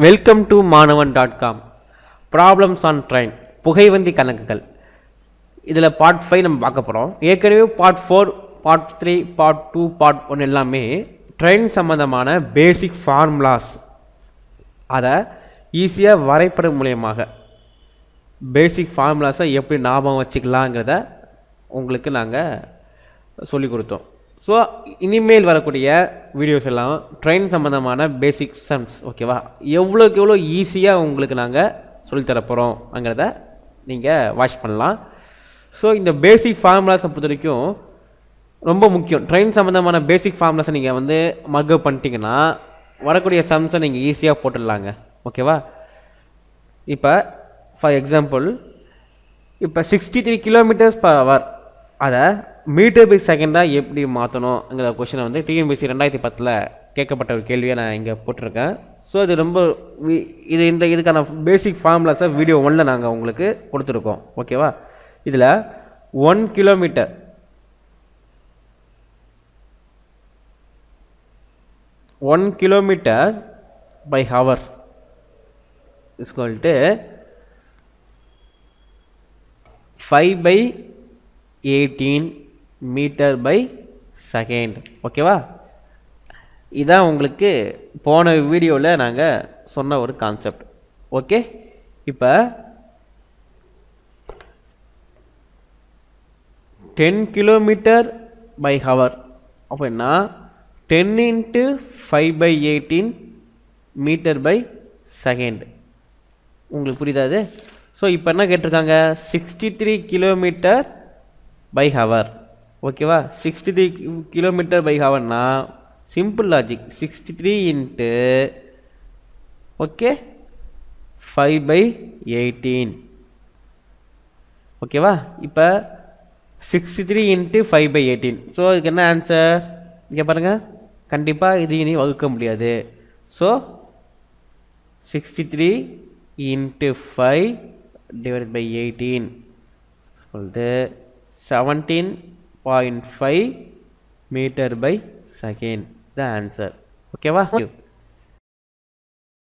Welcome to மாணவன்.com problems on train புகைவண்டி கணக்குகள். இதில் பார்ட் 5 நம்ம பார்க்க போகிறோம். ஏற்கனவே பார்ட் 4, பார்ட் 3, பார்ட் 2, பார்ட் 1 எல்லாமே ட்ரெயின் சம்மந்தமான பேசிக் ஃபார்முலாஸ், அதை ஈஸியாக வரைபடம் மூலியமாக பேசிக் ஃபார்முலாஸை எப்படி ஞாபகம் வச்சுக்கலாங்கிறத உங்களுக்கு நாங்கள் சொல்லி கொடுத்தோம். ஸோ இனிமேல் வரக்கூடிய வீடியோஸ் எல்லாம் ட்ரெயின் சம்மந்தமான பேசிக் சம்ஸ், ஓகேவா, எவ்வளோக்கு எவ்வளோ ஈஸியாக உங்களுக்கு நாங்கள் சொல்லித்தர போகிறோம்ங்கிறத நீங்கள் வாட்ச் பண்ணலாம். ஸோ இந்த பேசிக் ஃபார்முலாஸை பொறுத்த வரைக்கும் ரொம்ப முக்கியம். ட்ரெயின் சம்மந்தமான பேசிக் ஃபார்முலாஸை நீங்கள் மக்கப் பண்ணிட்டீங்கன்னா வரக்கூடிய சம்ஸை நீங்கள் ஈஸியாக போட்டுடலாங்க, ஓகேவா. இப்போ ஃபார் எக்ஸாம்பிள், இப்போ 63 km/h அதை மீட்டர் பை செகண்டாக எப்படி மாற்றணுங்கிற கொஷினை டிஎன்பிஎஸ்சி 2010 கேட்கப்பட்ட ஒரு கேள்வியை நான் இங்கே போட்டிருக்கேன். ஸோ இது ரொம்ப இதுக்கான பேசிக் ஃபார்முலாஸை வீடியோ 1ல் நாங்கள் உங்களுக்கு கொடுத்துருக்கோம், ஓகேவா. இதில் 1 kilometre per hour = 5/18 metre per second, ஓகேவா. இதான் உங்களுக்கு போன வீடியோவில் நாங்கள் சொன்ன ஒரு கான்செப்ட், ஓகே. இப்போ 10 km/h அப்படின்னா 10 × 5/18 மீட்டர் பை செகண்ட். உங்களுக்கு புரியுதாது? ஸோ இப்போ என்ன கேட்டிருக்காங்க, 63 km/h, ஓகேவா. 63 km/hனா சிம்பிள் லாஜிக், 63 × ஓகே 5/18, ஓகேவா. இப்போ 63 × 5/18. ஸோ இதுக்கு என்ன ஆன்சர் இங்கே பாருங்கள், கண்டிப்பாக இது இனி வகுக்க முடியாது. So 63 × 5/18 17.5 metre per second, the answer, ஓகேவா.